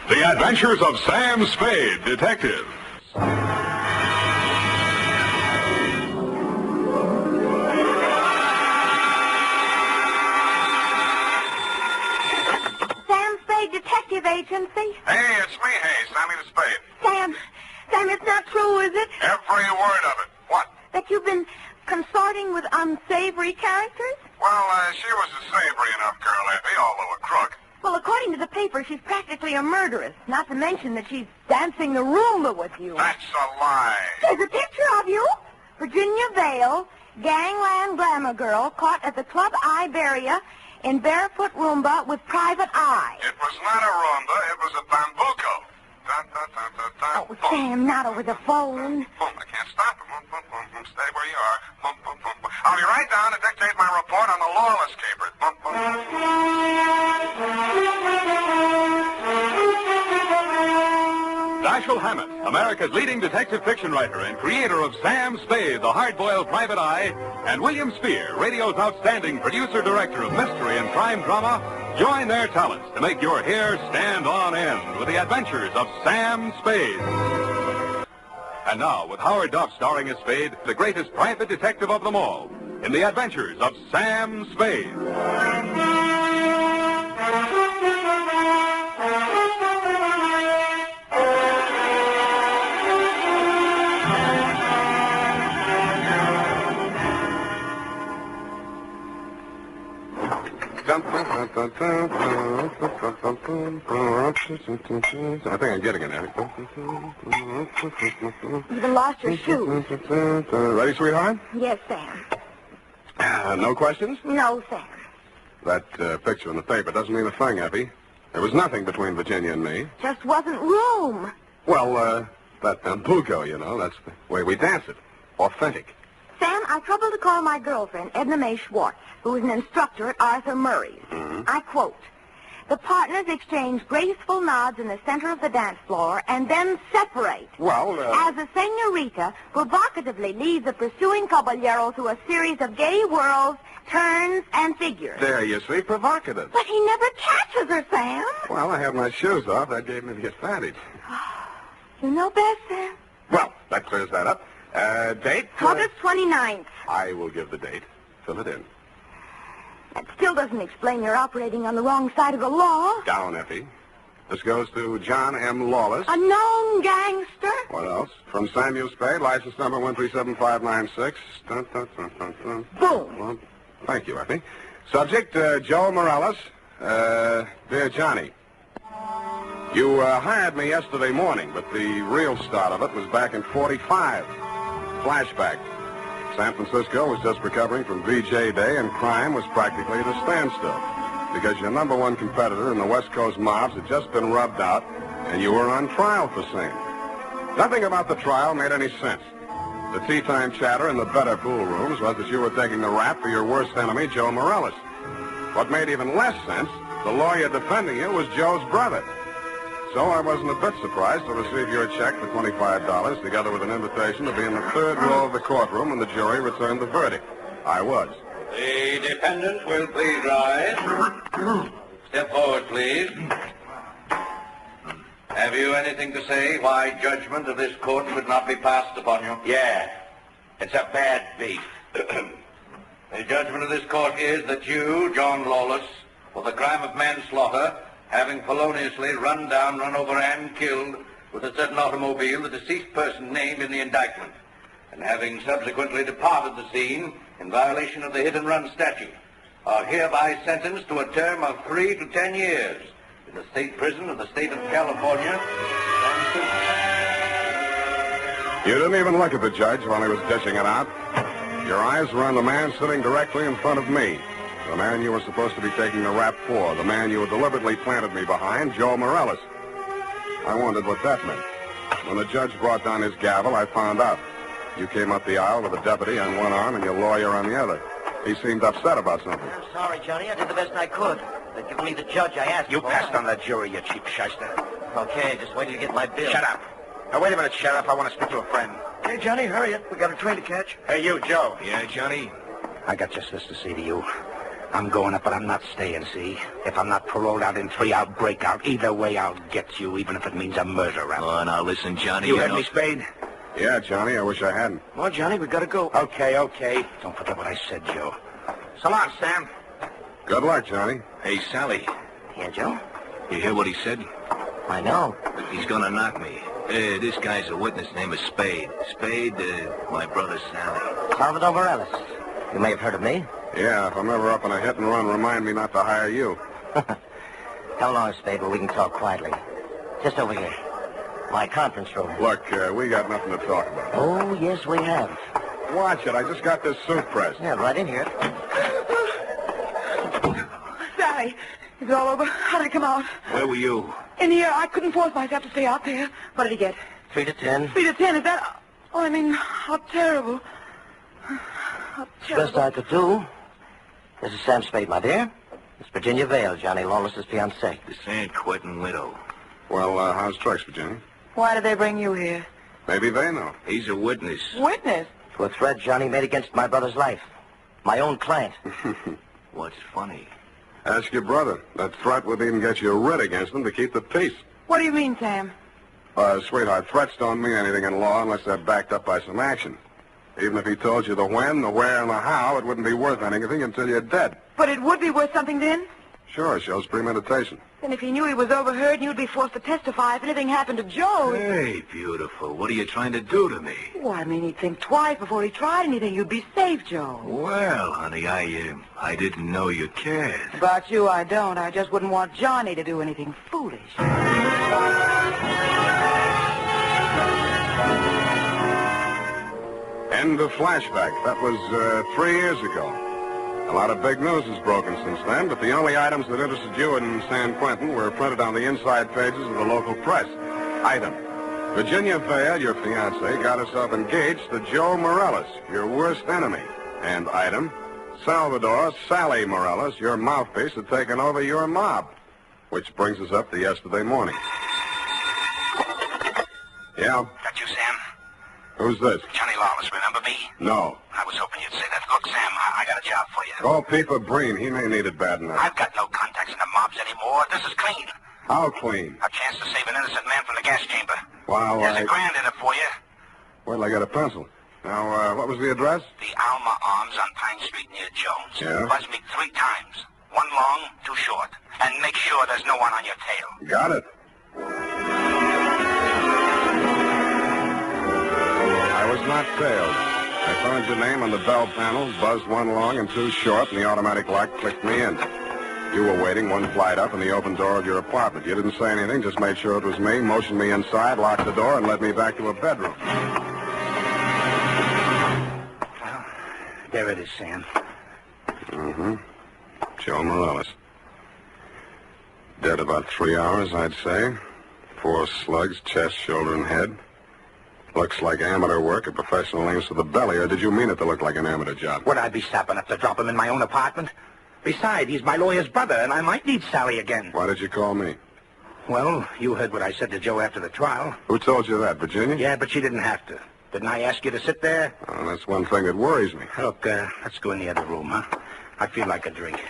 The Adventures of Sam Spade, Detective. Sam Spade Detective Agency. Hey, it's me, Sammy the Spade. Sam, it's not true, is it? Every word of it. What? That you've been consorting with unsavory characters? Well, she was a savory enough girl, Effie, although a crook. Well, according to the paper, she's practically a murderess. Not to mention that she's dancing the Roomba with you. That's a lie. There's a picture of you. Virginia Vale, gangland glamour girl, caught at the Club Iberia in barefoot Roomba with private eye. It was not a Roomba, it was a bambuco. Oh, Sam, not over the phone. I can't stop it. Stay where you are. I'll be right down to dictate my report on the Lawless Caper. Dashiell Hammett, America's leading detective fiction writer and creator of Sam Spade, the hard-boiled private eye, and William Spear, radio's outstanding producer-director of mystery and crime drama, join their talents to make your hair stand on end with the Adventures of Sam Spade. And now, with Howard Duff starring as Spade, the greatest private detective of them all, in the Adventures of Sam Spade. I think I'm getting it, Erich. You even lost your shoes. Ready, sweetheart? Yes, Sam. No questions? No, Sam. That picture in the paper doesn't mean a thing, Effie. There was nothing between Virginia and me. Just wasn't room. Well, that bambuco, you know, that's the way we dance it. Authentic. Sam, I troubled to call my girlfriend, Edna Mae Schwartz, who is an instructor at Arthur Murray's. Mm-hmm. I quote, "The partners exchange graceful nods in the center of the dance floor and then separate. Well, As the senorita provocatively leads the pursuing caballero through a series of gay whirls, turns, and figures." There you see, provocative. But he never catches her, Sam. Well, I had my shoes off. That gave me the advantage. You know best, Sam. Well, that clears that up. Date? August 29th. I will give the date. Fill it in. That still doesn't explain your operating on the wrong side of the law. Down, Effie. This goes to John M. Lawless. A known gangster. What else? From Samuel Spade, license number 137596. Dun, dun, dun, dun, dun. Boom. Well, thank you, Effie. Subject, Joe Morales. Dear Johnny, you hired me yesterday morning, but the real start of it was back in 45. Flashback. San Francisco was just recovering from VJ Day, and crime was practically at a standstill because your number one competitor in the West Coast mobs had just been rubbed out, and you were on trial for same. Nothing about the trial made any sense. The tea-time chatter in the better pool rooms was that you were taking the rap for your worst enemy, Joe Morales. What made even less sense, the lawyer defending you was Joe's brother. So I wasn't a bit surprised to receive your check for $25, together with an invitation to be in the third row of the courtroom when the jury returned the verdict. I was. The defendant will please rise. Step forward, please. Have you anything to say why judgment of this court should not be passed upon you? Yeah. It's a bad beef. The judgment of this court is that you, John Lawless, for the crime of manslaughter, having feloniously run down, run over, and killed with a certain automobile the deceased person named in the indictment, and having subsequently departed the scene in violation of the hit-and-run statute, are hereby sentenced to a term of 3 to 10 years in the state prison of the state of California. You didn't even look at the judge while he was dishing it out. Your eyes were on the man sitting directly in front of me. The man you were supposed to be taking the rap for. The man you had deliberately planted me behind, Joe Morales. I wondered what that meant. When the judge brought down his gavel, I found out. You came up the aisle with a deputy on one arm and your lawyer on the other. He seemed upset about something. I'm sorry, Johnny. I did the best I could. They've given me the judge I asked for. You passed on the jury, you cheap shyster. Okay, just wait till you get my bill. Shut up. Now, wait a minute, Sheriff. I want to speak to a friend. Hey, Johnny, hurry it. We got a train to catch. Hey, you, Joe. Yeah, Johnny? I got just this to say to you. I'm going up, but I'm not staying, see? If I'm not paroled out in 3, I'll break out. Either way, I'll get you, even if it means a murder rap. Oh, now listen, Johnny. You heard me, Spade? Yeah, Johnny, I wish I hadn't. Well, Johnny, we gotta go. Okay. Don't forget what I said, Joe. So long, Sam. Good luck, Johnny. Hey, Sally, Yeah, Joe? you hear what he said? I know. He's gonna knock me. This guy's a witness named is Spade. Spade, my brother Sally. Salvador Morales. You may have heard of me. Yeah, if I'm ever up in a hit and run, remind me not to hire you. Come along, Spade, where we can talk quietly. Just over here. My conference room. Look, we got nothing to talk about. Oh, yes, we have. Watch it. I just got this suit pressed. Yeah, right in here. Sally, is it all over? How did it come out? Where were you? In the air. I couldn't force myself to stay out there. What did he get? 3 to 10. 3 to 10, is that... Oh, I mean, how terrible. How terrible. Best I could do. This is Sam Spade, my dear. It's Virginia Vale, Johnny Lawless's fiancée. The San Quentin widow. Well, how's Trex, Virginia? Why did they bring you here? Maybe they know. He's a witness. Witness? To a threat Johnny made against my brother's life. My own client. What's funny? Ask your brother. That threat would even get you a writ against him to keep the peace. What do you mean, Sam? Sweetheart, threats don't mean anything in law unless they're backed up by some action. Even if he told you the when, the where, and the how, it wouldn't be worth anything until you're dead. But it would be worth something then? Sure, shows premeditation. Then if he knew he was overheard, you'd be forced to testify if anything happened to Joe. Hey, beautiful. What are you trying to do to me? Well, I mean, he'd think twice before he tried anything. You'd be safe, Joe. Well, honey, I didn't know you cared. About you, I don't. I just wouldn't want Johnny to do anything foolish. End of flashback. That was 3 years ago. A lot of big news has broken since then, but the only items that interested you in San Quentin were printed on the inside pages of the local press. Item: Virginia Vale, your fiancée, got herself engaged to Joe Morales, your worst enemy. And item: Salvador Sally Morales, your mouthpiece, had taken over your mob. Which brings us up to yesterday morning. Yeah? That you, Sam? Who's this? Johnny Lawless, remember me? No. I was hoping you'd say that. Look, Sam, I got a job for you. Call Peeper Breen. He may need it bad enough. I've got no contacts in the mobs anymore. This is clean. How clean? A chance to save an innocent man from the gas chamber. Wow, There's $1,000 in it for you. Wait till I get a pencil. Now, what was the address? The Alma Arms on Pine Street near Jones. Yeah? Buzz me 3 times. 1 long, 2 short. And make sure there's no one on your tail. Got it. I was not failed. I found your name on the bell panel, buzzed 1 long and 2 short, and the automatic lock clicked me in. You were waiting 1 flight up in the open door of your apartment. You didn't say anything, just made sure it was me, motioned me inside, locked the door, and led me back to a bedroom. Well, there it is, Sam. Mm-hmm. Joe Morales. Dead about 3 hours, I'd say. 4 slugs, chest, shoulder, and head. Looks like amateur work, a professional aims to the belly, or did you mean it to look like an amateur job? Would I be sap enough to drop him in my own apartment? Besides, he's my lawyer's brother, and I might need Sally again. Why did you call me? Well, you heard what I said to Joe after the trial. Who told you that, Virginia? Yeah, but she didn't have to. Didn't I ask you to sit there? Oh, that's one thing that worries me. Look, let's go in the other room, huh? I feel like a drink.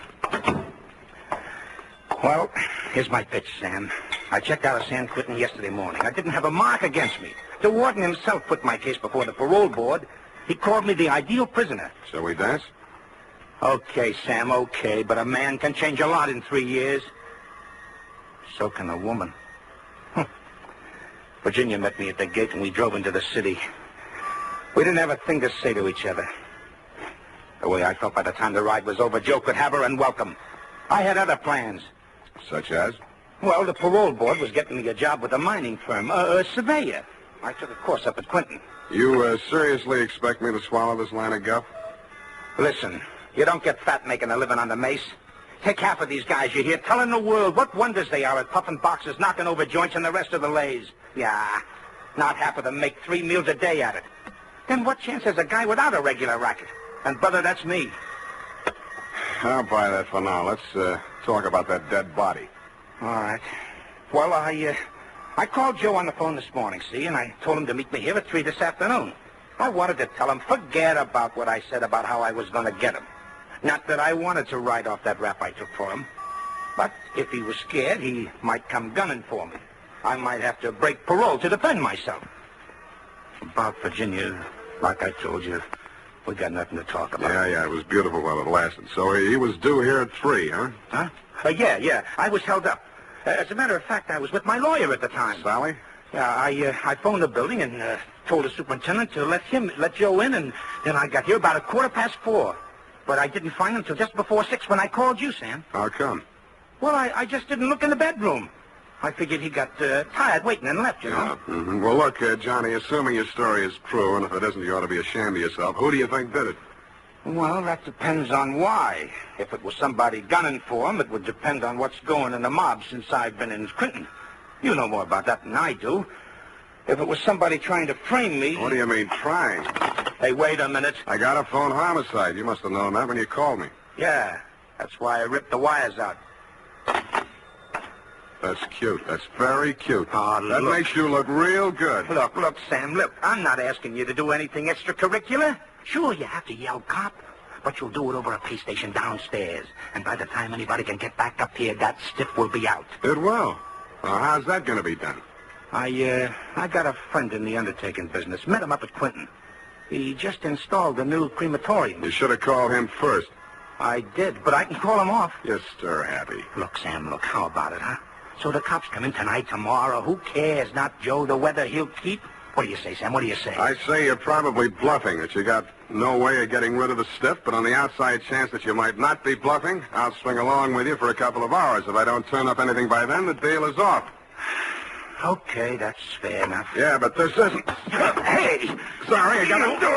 Well, here's my pitch, Sam. I checked out of San Quentin yesterday morning. I didn't have a mark against me. The warden himself put my case before the parole board. He called me the ideal prisoner. Shall we dance? Okay, Sam, okay, but a man can change a lot in 3 years. So can a woman. Virginia met me at the gate and we drove into the city. We didn't have a thing to say to each other. The way I felt by the time the ride was over, Joe could have her and welcome. I had other plans. Such as? Well, the parole board was getting me a job with a mining firm, a surveyor. I took a course up at Quentin. You seriously expect me to swallow this line of guff? Listen, you don't get fat making a living on the mace. Take half of these guys you hear telling the world what wonders they are at puffing boxes, knocking over joints, and the rest of the lays. Yeah, not half of them make 3 meals a day at it. Then what chance has a guy without a regular racket? And, brother, that's me. I'll buy that for now. Let's talk about that dead body. All right. Well, I called Joe on the phone this morning, see, and I told him to meet me here at 3 this afternoon. I wanted to tell him, forget about what I said about how I was going to get him. Not that I wanted to write off that rap I took for him. But if he was scared, he might come gunning for me. I might have to break parole to defend myself. About Virginia, like I told you, we got nothing to talk about. Yeah, it was beautiful while it lasted. So he was due here at 3, huh? Huh? Yeah. I was held up. As a matter of fact, I was with my lawyer at the time. Sally? Yeah, I phoned the building and told the superintendent to let Joe in, and then I got here about 4:15. But I didn't find him till just before 6 when I called you, Sam. How come? Well, I just didn't look in the bedroom. I figured he got tired waiting and left, you know. Yeah. Mm-hmm. Well, look, Johnny, assuming your story is true, and if it isn't, you ought to be ashamed of yourself. Who do you think did it? Well, that depends on why. If it was somebody gunning for him, it would depend on what's going in the mob since I've been in Clinton. You know more about that than I do. If it was somebody trying to frame me... What do you mean, trying? Hey, wait a minute. I got a phone homicide. You must have known that when you called me. Yeah, that's why I ripped the wires out. That's cute. That's very cute. Oh, that makes you look real good. Look, Sam, look. I'm not asking you to do anything extracurricular. Sure, you have to yell cop, but you'll do it over a pay station downstairs. And by the time anybody can get back up here, that stiff will be out. It will. Well, how's that going to be done? I got a friend in the undertaking business. Met him up at Clinton. He just installed a new crematorium. You should have called him first. I did, but I can call him off. You're stir-happy. Look, Sam, how about it, huh? So the cops come in tonight, tomorrow. Who cares? Not Joe, the weather he'll keep. What do you say, Sam? What do you say? I say you're probably bluffing, that you got no way of getting rid of the stiff, but on the outside chance that you might not be bluffing, I'll swing along with you for a couple of hours. If I don't turn up anything by then, the deal is off. Okay, that's fair enough. Yeah, but this isn't... Hey! Sorry, I gotta do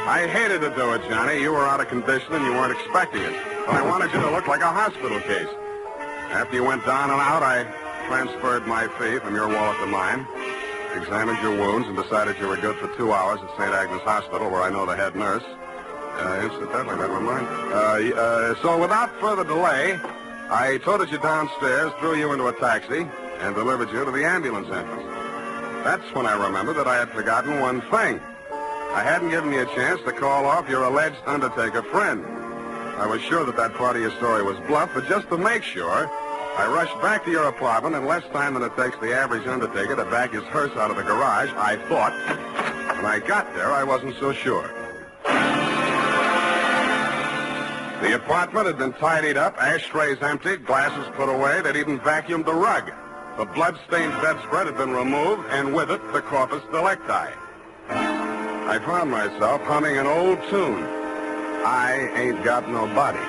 I hated to do it, Johnny. You were out of condition and you weren't expecting it. But I wanted you to look like a hospital case. After you went down and out, I transferred my fee from your wallet to mine, examined your wounds, and decided you were good for 2 hours at St. Agnes Hospital, where I know the head nurse. Incidentally, never mind. So without further delay, I toted you downstairs, threw you into a taxi, and delivered you to the ambulance entrance. That's when I remembered that I had forgotten one thing. I hadn't given you a chance to call off your alleged undertaker friend. I was sure that part of your story was bluff, but just to make sure, I rushed back to your apartment in less time than it takes the average undertaker to back his hearse out of the garage, I thought. When I got there, I wasn't so sure. The apartment had been tidied up, ashtrays emptied, glasses put away. They'd even vacuumed the rug. The blood-stained bedspread had been removed, and with it, the corpus delicti. I found myself humming an old tune. I ain't got no body.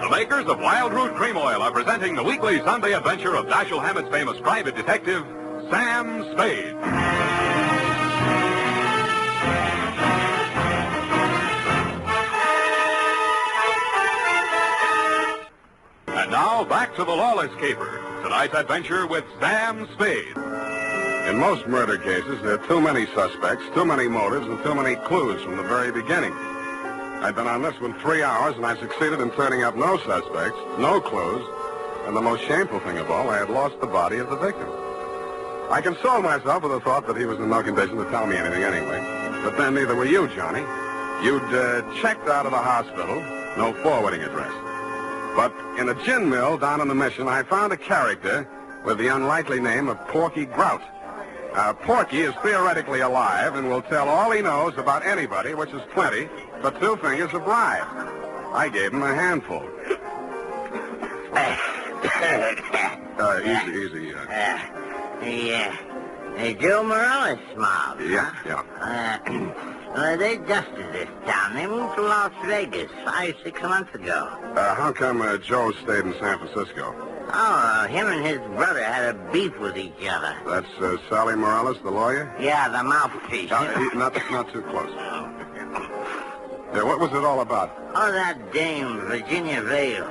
The makers of Wild Root Cream Oil are presenting the weekly Sunday adventure of Dashiell Hammett's famous private detective, Sam Spade. And now, back to the Lawless Caper. Tonight's adventure with Sam Spade. In most murder cases, there are too many suspects, too many motives, and too many clues from the very beginning. I've been on this one 3 hours, and I succeeded in turning up no suspects, no clues, and the most shameful thing of all, I had lost the body of the victim. I consoled myself with the thought that he was in no condition to tell me anything anyway. But then neither were you, Johnny. You'd checked out of the hospital, no forwarding address. But in a gin mill down in the Mission, I found a character with the unlikely name of Porky Grout. Porky is theoretically alive and will tell all he knows about anybody, which is plenty, for 2 fingers a bribe. I gave him a handful. Easy. The Joe Morales mob. Yeah. They dusted this town. They moved to Las Vegas 5-6 months ago. How come Joe stayed in San Francisco? Oh, him and his brother had a beef with each other. That's Sally Morales, the lawyer? Yeah, the mouthpiece. Not too close. What was it all about? Oh, that dame, Virginia Vale.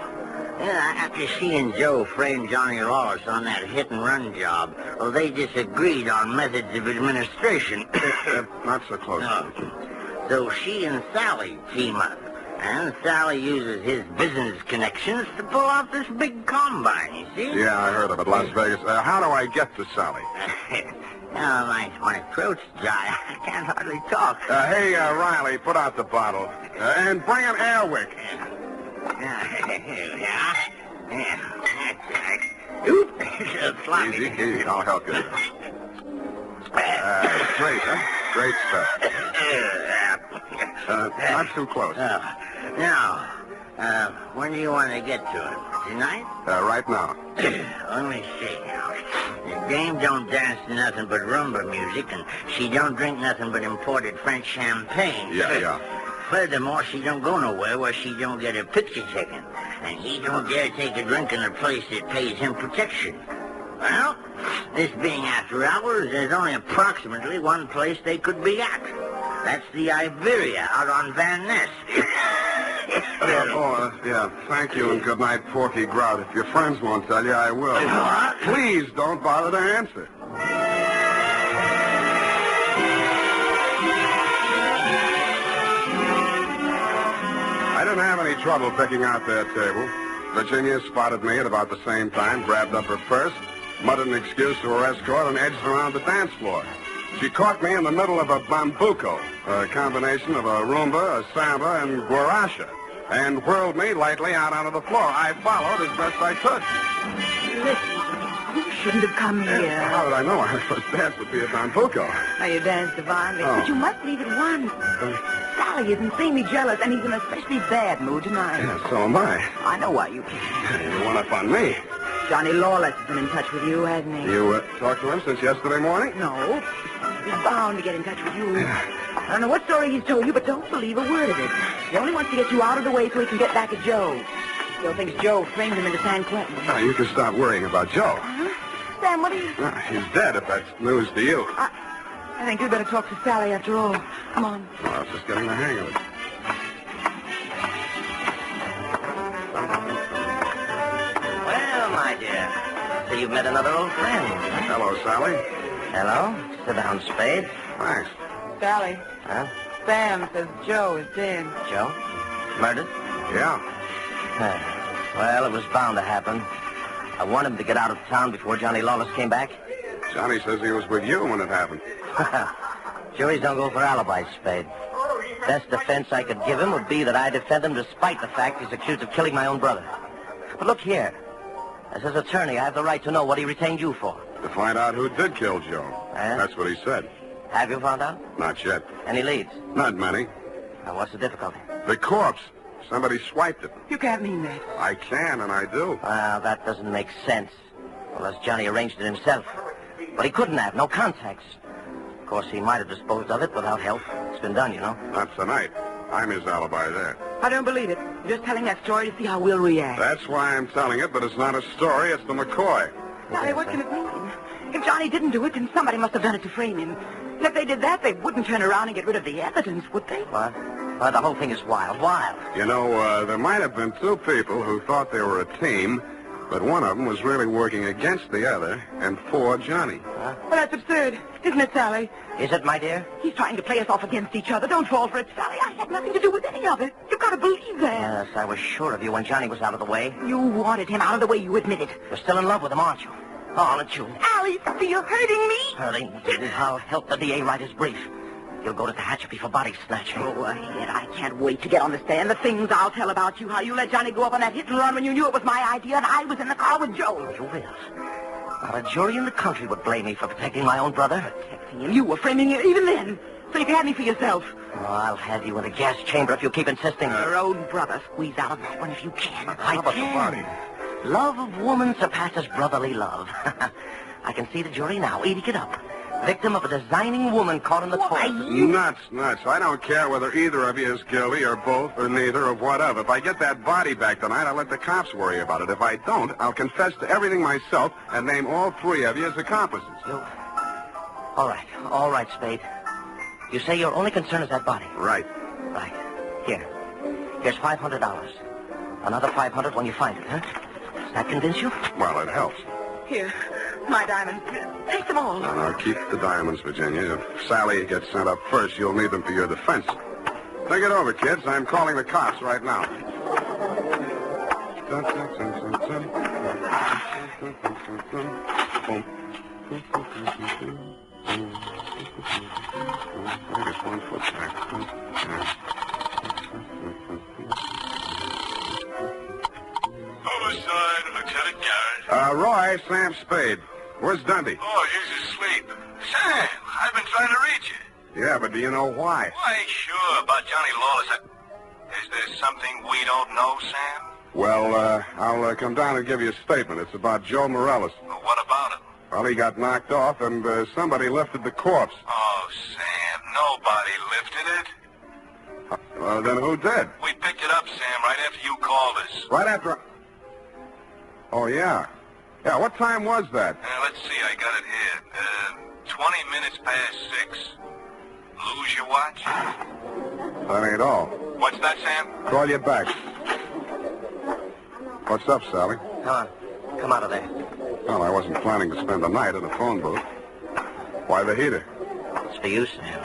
After she and Joe framed Johnny Lawless on that hit-and-run job, well, they disagreed on methods of administration. Not so close. No. So she and Sally team up. And Sally uses his business connections to pull off this big combine, you see? Yeah, I heard of it, Las Vegas. How do I get to Sally? My throat's dry. I can't hardly talk. Hey, Riley, put out the bottle. And bring an Airwick. Yeah, that's right. Oop, it's floppy. Easy, I'll help you. Great, huh? Great stuff. Not too close. Now, when do you want to get to it? Tonight? Right now. Let me see now. The dame don't dance to nothing but rumba music, and she don't drink nothing but imported French champagne. Yeah. Furthermore, she don't go nowhere where she don't get her picture taken. And he don't dare take a drink in a place that pays him protection. Well, this being after hours, there's only approximately one place they could be at. That's the Iberia out on Van Ness. Yeah, thank you and good night, Porky Grout. If your friends won't tell you, I will. Please don't bother to answer. I didn't have any trouble picking out their table. Virginia spotted me at about the same time, grabbed up her purse, muttered an excuse to her escort, and edged around the dance floor. She caught me in the middle of a bambuco, a combination of a rumba, a samba, and guaracha, and whirled me lightly out onto the floor. I followed as best I could. Listen, you shouldn't have come here. How did I know our first dance would be a bambuco? Now, you danced divinely, Oh. but you must leave at once. Sally is insanely jealous, and he's in an especially bad mood tonight. Yeah, so am I. I know why you came. You one up on me. Johnny Lawless has been in touch with you, hasn't he? You talked to him since yesterday morning? No. He's bound to get in touch with you. I don't know what story he's told you, but don't believe a word of it. He only wants to get you out of the way so he can get back at Joe. Joe thinks Joe framed him into San Quentin. Now, you can stop worrying about Joe. Huh? Sam, what are you... He's dead, if that's news to you. I think you'd better talk to Sally after all. Come on. Well, I was just getting the hang of it. Well, my dear, so you've met another old friend. Hello, Sally. Hello? Sit down, Spade. Thanks. Sally, Huh? Sam says Joe is dead. Joe? Murdered? Yeah. Well, it was bound to happen. I wanted him to get out of town before Johnny Lawless came back. Johnny says he was with you when it happened. Juries don't go for alibis, Spade. Best defense I could give him would be that I defend him despite the fact he's accused of killing my own brother. But look here. As his attorney, I have the right to know what he retained you for. To find out who did kill Joe. That's what he said. Have you found out? Not yet. Any leads? Not many. Now, what's the difficulty? The corpse. Somebody swiped it. You can't mean that. I can, and I do. Well, that doesn't make sense. Unless Johnny arranged it himself. But he couldn't have. No contacts. Of course, he might have disposed of it without help. It's been done, you know. Not tonight. I'm his alibi there. I don't believe it. You're just telling that story to see how we'll react. That's why I'm telling it, but it's not a story. It's the McCoy. Sally, what can it mean? If Johnny didn't do it, then somebody must have done it to frame him. And if they did that, they wouldn't turn around and get rid of the evidence, would they? What? Well, the whole thing is wild. You know, there might have been two people who thought they were a team, but one of them was really working against the other and for Johnny. Well, that's absurd, isn't it, Sally? Is it, my dear? He's trying to play us off against each other. Don't fall for it, Sally. I had nothing to do with any of it. You've got to believe that. Yes, I was sure of you when Johnny was out of the way. You wanted him out of the way, you admit it. You're still in love with him, aren't you? Oh, aren't you? Alice, you're hurting me. Hurting? I'll help the DA write his brief. You'll go to Tehachapi for body snatching. Go ahead. I can't wait to get on the stand. The things I'll tell about you, how you let Johnny go up on that hit and run when you knew it was my idea and I was in the car with Joe. You will. Not a jury in the country would blame me for protecting my own brother. Protecting him? You were framing him even then. So you can have me for yourself. Oh, I'll have you in a gas chamber if you keep insisting. Your own brother. Squeeze out of that one if you can. I can. Love of woman surpasses brotherly love. I can see the jury now, eating it up. Victim of a designing woman caught in the toilet. Nuts. I don't care whether either of you is guilty or both or neither or whatever. If I get that body back tonight, I'll let the cops worry about it. If I don't, I'll confess to everything myself and name all three of you as accomplices. All right, Spade. You say your only concern is that body. Right. Right. Here's $500. Another $500 when you find it, huh? Does that convince you? Well, it helps. Here, my diamonds. Take them all. Now, keep the diamonds, Virginia. If Sally gets sent up first, you'll need them for your defense. Think it over, kids. I'm calling the cops right now. I guess 1 foot back. Homicide, Lieutenant Garrett. Roy, Sam Spade. Where's Dundee? Oh, he's asleep. Sam, I've been trying to reach you. Yeah, but do you know why? Why, sure, about Johnny Lawless. Is there something we don't know, Sam? Well, I'll come down and give you a statement. It's about Joe Morales. Well, what about him? Well, he got knocked off, and somebody lifted the corpse. Oh, Sam, nobody lifted it. Well, then who did? We picked it up, Sam, right after you called us. Right after... Oh, yeah. Yeah, what time was that? Let's see, I got it here. 20 minutes past 6. Lose your watch? That ain't all. What's that, Sam? Call you back. What's up, Sally? Come on. Come out of there. Well, I wasn't planning to spend the night in a phone booth. Why the heater? It's for you, Sam.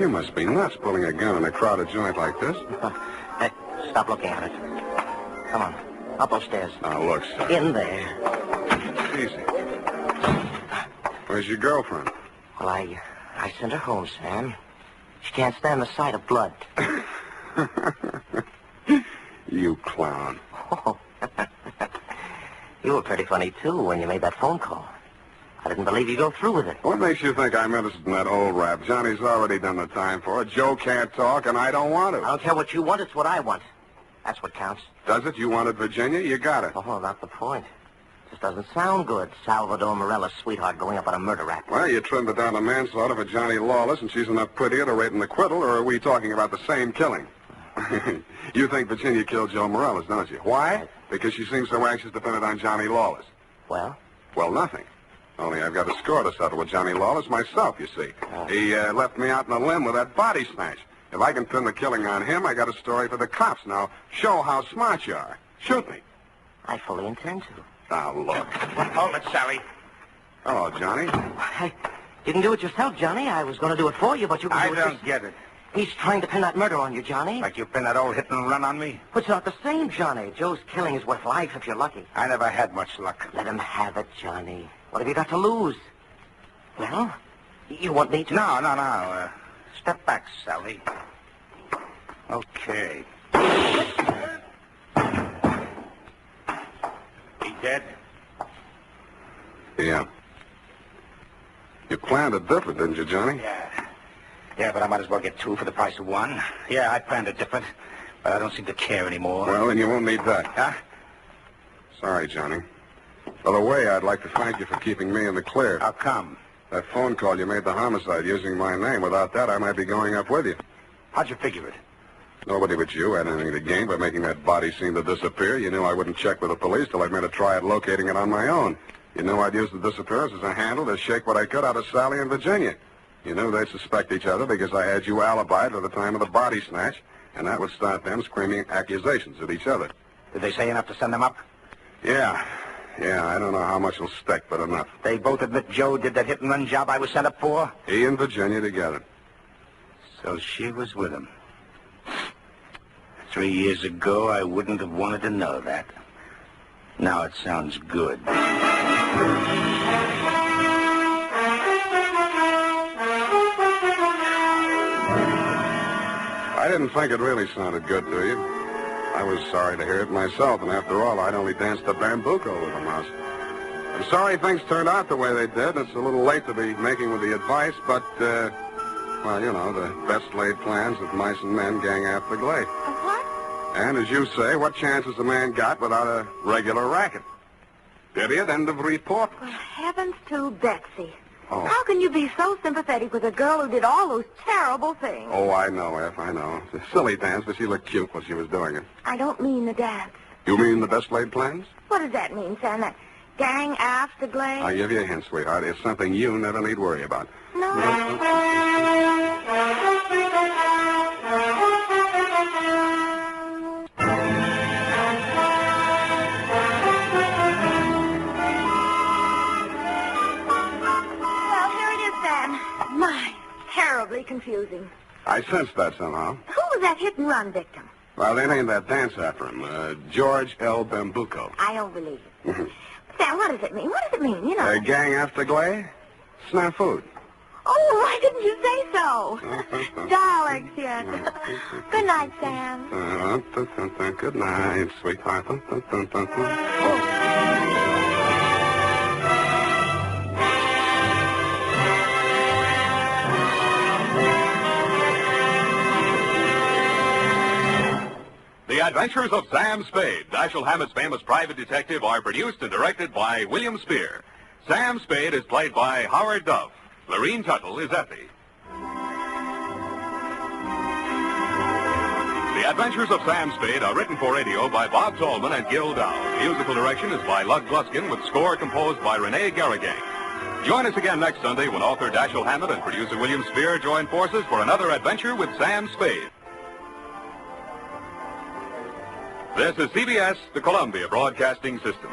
You must be nuts pulling a gun in a crowded joint like this. Hey, stop looking at it. Come on. Up those stairs. Now, look, son. In there. Easy. Where's your girlfriend? Well, I sent her home, Sam. She can't stand the sight of blood. You clown. Oh. You were pretty funny, too, when you made that phone call. I didn't believe you'd go through with it. What makes you think I'm interested in that old rap? Johnny's already done the time for it. Joe can't talk, and I don't want I to. don't care what you want. It's what I want. That's what counts. Does it? You wanted Virginia? You got it. Oh, not the point. Just doesn't sound good. Salvador Morales' sweetheart going up on a murder rap. Well, you trimmed it down to manslaughter for Johnny Lawless, and she's enough prettier to rate an acquittal, or are we talking about the same killing? You think Virginia killed Joe Morales, don't you? Why? Because she seems so anxious to pin it on Johnny Lawless. Well? Well, nothing. Only I've got a score to settle with Johnny Lawless myself, you see. He left me out in a limb with that body snatch. If I can pin the killing on him, I got a story for the cops. Now, show how smart you are. Shoot me. I fully intend to. Now, look. Hold it, Sally. Hello, Johnny. Hey, you can do it yourself, Johnny. I was going to do it for you, but you can I do it don't get it. He's trying to pin that murder on you, Johnny. Like you pin that old hit and run on me? But it's not the same, Johnny. Joe's killing is worth life if you're lucky. I never had much luck. Let him have it, Johnny. What have you got to lose? Well, you want me to... No. Step back, Sally. Okay. He dead? Yeah. You planned it different, didn't you, Johnny? Yeah, but I might as well get two for the price of one. Yeah, I planned it different, but I don't seem to care anymore. Well, then you won't need that. Huh? Sorry, Johnny. By the way, I'd like to thank you for keeping me in the clear. How come? That phone call you made the homicide using my name. Without that, I might be going up with you. How'd you figure it? Nobody but you had anything to gain by making that body seem to disappear. You knew I wouldn't check with the police till I'd made a try at locating it on my own. You knew I'd use the disappearance as a handle to shake what I could out of Sally and Virginia. You knew they'd suspect each other because I had you alibied at the time of the body snatch, and that would start them screaming accusations at each other. Did they say enough to send them up? Yeah, I don't know how much will stick, but enough. They both admit Joe did that hit-and-run job I was sent up for? He and Virginia together. So she was with him. 3 years ago, I wouldn't have wanted to know that. Now it sounds good. I didn't think it really sounded good to you. I was sorry to hear it myself, and after all, I'd only danced the bambuco with a mouse. I'm sorry things turned out the way they did. It's a little late to be making with the advice, but, well, you know, the best laid plans of mice and men gang after the glade. What? And as you say, what chance has a man got without a regular racket? Period. End of report. Well, heavens to Betsy. Oh. How can you be so sympathetic with a girl who did all those terrible things? Oh, I know, F, I know. It's a silly dance, but she looked cute while she was doing it. I don't mean the dance. You mean the best laid plans? What does that mean, Sam? That gang after glade? I'll give you a hint, sweetheart. It's something you never need worry about. No. My, terribly confusing. I sensed that somehow. Who was that hit-and-run victim? Well, they named that dance after him, George L. Bambuco. I don't believe it. Sam, what does it mean? What does it mean, you know? Gang after Glay? Snafu. Oh, why didn't you say so? Darlings, yes. Good night, Sam. Good night, sweetheart. The Adventures of Sam Spade, Dashiell Hammett's famous private detective, are produced and directed by William Spear. Sam Spade is played by Howard Duff. Lorene Tuttle is Effie. The Adventures of Sam Spade are written for radio by Bob Tallman and Gil Dow. Musical direction is by Lug Gluskin, with score composed by Renee Garrigang. Join us again next Sunday when author Dashiell Hammett and producer William Spear join forces for another adventure with Sam Spade. This is CBS, the Columbia Broadcasting System.